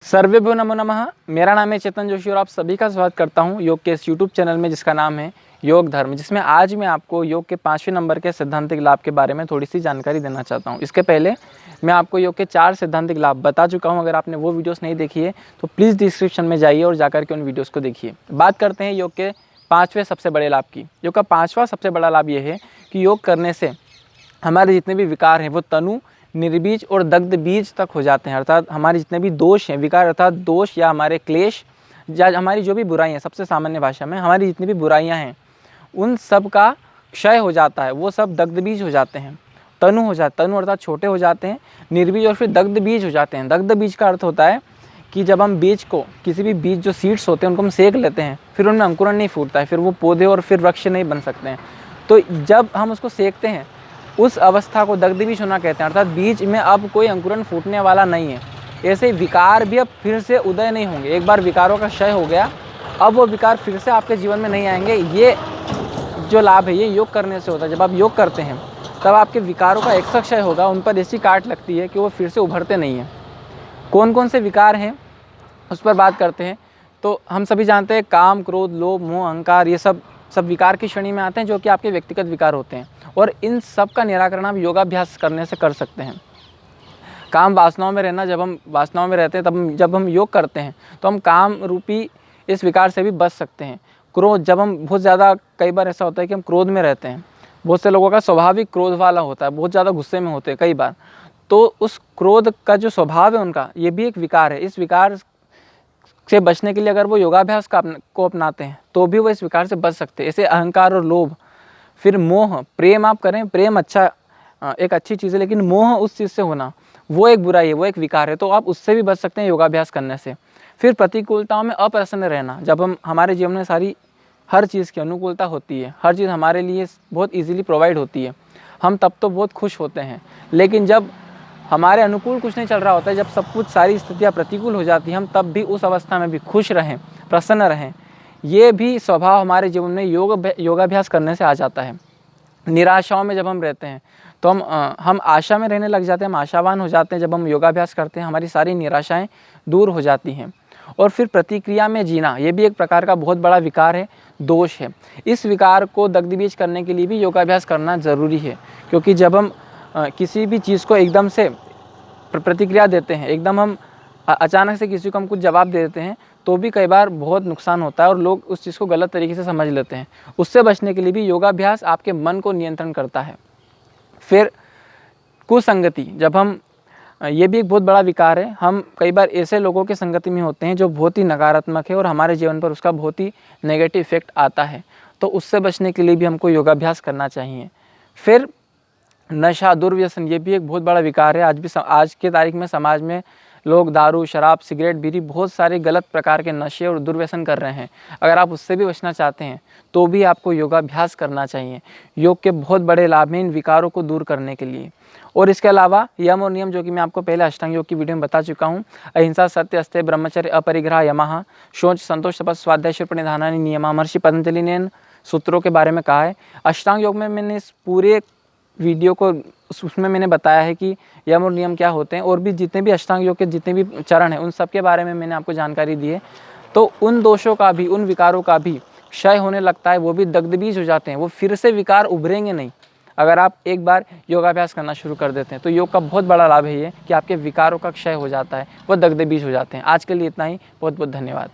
सर्वेभ्यो नमो नमः। मेरा नाम है चेतन जोशी और आप सभी का स्वागत करता हूं योग के इस यूट्यूब चैनल में जिसका नाम है योग धर्म, जिसमें आज मैं आपको योग के 5वें नंबर के सैद्धांतिक लाभ के बारे में थोड़ी सी जानकारी देना चाहता हूं। इसके पहले मैं आपको योग के 4 सैद्धांतिक लाभ बता चुका हूं। अगर आपने वो वीडियोस नहीं देखी है तो प्लीज़ डिस्क्रिप्शन में जाइए और जाकर के उन वीडियोज़ को देखिए। बात करते हैं योग के 5वें सबसे बड़े लाभ की। योग का 5वां सबसे बड़ा लाभ ये है कि योग करने से हमारे जितने भी विकार हैं वो तनु, निर्बीज और दग्ध बीज तक हो जाते हैं। अर्थात हमारे जितने भी दोष हैं, विकार अर्थात दोष या हमारे क्लेश या हमारी जो भी बुराइयाँ, सबसे सामान्य भाषा में हमारी जितनी भी बुराइयाँ हैं उन सब का क्षय हो जाता है। वो सब दग्ध बीज हो जाते हैं, तनु हो जाते, तनु अर्थात छोटे हो जाते हैं, निर्बीज और फिर दग्ध बीज हो जाते हैं। दग्ध बीज का अर्थ होता है कि जब हम बीज को, किसी भी बीज जो सीड्स होते हैं उनको हम सेक लेते हैं, फिर उनमें अंकुरण नहीं फूटता है, फिर वो पौधे और फिर वृक्ष नहीं बन सकते हैं। तो जब हम उसको सेकते हैं उस अवस्था को दग्ध बीज होना कहते हैं। अर्थात बीज में अब कोई अंकुरण फूटने वाला नहीं है। ऐसे विकार भी अब फिर से उदय नहीं होंगे। एक बार विकारों का क्षय हो गया, अब वो विकार फिर से आपके जीवन में नहीं आएंगे। ये जो लाभ है ये योग करने से होता है। जब आप योग करते हैं तब आपके विकारों का ऐसा क्षय होगा, उन पर ऐसी काट लगती है कि वो फिर से उभरते नहीं हैं। कौन कौन से विकार हैं उस पर बात करते हैं। तो हम सभी जानते हैं काम, क्रोध, लोभ, मोह, अहंकार, ये सब विकार की श्रेणी में आते हैं, जो कि आपके व्यक्तिगत विकार होते हैं। और इन सब का निराकरण आप योगाभ्यास करने से कर सकते हैं। काम वासनाओं में रहना, जब हम वासनाओं में रहते हैं तब जब हम योग करते हैं तो हम काम रूपी इस विकार से भी बच सकते हैं। क्रोध, जब हम बहुत ज़्यादा, कई बार ऐसा होता है कि हम क्रोध में रहते हैं, बहुत से लोगों का स्वाभाविक क्रोध वाला होता है, बहुत ज़्यादा गुस्से में होते हैं कई बार, तो उस क्रोध का जो स्वभाव है उनका, ये भी एक विकार है। इस विकार से बचने के लिए अगर वो योगाभ्यास को अपनाते हैं तो भी वो इस विकार से बच सकते हैं। ऐसे अहंकार और लोभ, फिर मोह, प्रेम आप करें, प्रेम अच्छा, एक अच्छी चीज़ है, लेकिन मोह उस चीज़ से होना वो एक बुराई है, वो एक विकार है, तो आप उससे भी बच सकते हैं योगाभ्यास करने से। फिर प्रतिकूलताओं में अप्रसन्न रहना, जब हम, हमारे जीवन में हर चीज़ की अनुकूलता होती है, हर चीज़ हमारे लिए बहुत ईजिली प्रोवाइड होती है, हम तब तो बहुत खुश होते हैं। लेकिन जब हमारे अनुकूल कुछ नहीं चल रहा होता है, जब सब कुछ, सारी स्थितियाँ प्रतिकूल हो जाती हैं, हम तब भी उस अवस्था में भी खुश रहें, प्रसन्न रहें, ये भी स्वभाव हमारे जीवन में योगाभ्यास करने से आ जाता है। निराशाओं में जब हम रहते हैं तो हम आशा में रहने लग जाते हैं, हम आशावान हो जाते हैं। जब हम योगाभ्यास करते हैं हमारी सारी निराशाएं दूर हो जाती हैं। और फिर प्रतिक्रिया में जीना, ये भी एक प्रकार का बहुत बड़ा विकार है, दोष है। इस विकार को दग्धबीज करने के लिए भी योगाभ्यास करना ज़रूरी है, क्योंकि जब हम किसी भी चीज़ को एकदम से प्रतिक्रिया देते हैं, एकदम हम अचानक से किसी को हम कुछ जवाब दे देते हैं, तो भी कई बार बहुत नुकसान होता है और लोग उस चीज़ को गलत तरीके से समझ लेते हैं। उससे बचने के लिए भी योगाभ्यास आपके मन को नियंत्रण करता है। फिर कुसंगति, जब हम, ये भी एक बहुत बड़ा विकार है, हम कई बार ऐसे लोगों के संगति में होते हैं जो बहुत ही नकारात्मक है और हमारे जीवन पर उसका बहुत ही नेगेटिव इफेक्ट आता है, तो उससे बचने के लिए भी हमको योगाभ्यास करना चाहिए। फिर नशा, दुर्व्यसन, ये भी एक बहुत बड़ा विकार है। आज के तारीख में समाज में लोग दारू, शराब, सिगरेट, बीड़ी, बहुत सारे गलत प्रकार के नशे और दुर्व्यसन कर रहे हैं। अगर आप उससे भी बचना चाहते हैं तो भी आपको योगाभ्यास करना चाहिए। योग के बहुत बड़े लाभ हैं इन विकारों को दूर करने के लिए। और इसके अलावा यम और नियम, जो कि मैं आपको पहले अष्टांग योग की वीडियो में बता चुका हूँ। अहिंसा, सत्य, अस्तेय, ब्रह्मचर्य, अपरिग्रह, यमः, शौच, संतोष, तपस्या, स्वाध्याय, प्रणिधानानि नियमा, महर्षि पतंजलि ने इन सूत्रों के बारे में कहा है। अष्टांग योग में मैंने इस पूरे वीडियो को, उसमें मैंने बताया है कि यम और नियम क्या होते हैं, और भी जितने भी अष्टांग योग के जितने भी चरण हैं उन सब के बारे में मैंने आपको जानकारी दी है। तो उन दोषों का भी, उन विकारों का भी क्षय होने लगता है, वो भी दग्धबीज हो जाते हैं, वो फिर से विकार उभरेंगे नहीं अगर आप एक बार योगाभ्यास करना शुरू कर देते हैं। तो योग का बहुत बड़ा लाभ है ये कि आपके विकारों का क्षय हो जाता है, वो दग्धबीज हो जाते हैं। आज के लिए इतना ही, बहुत बहुत धन्यवाद।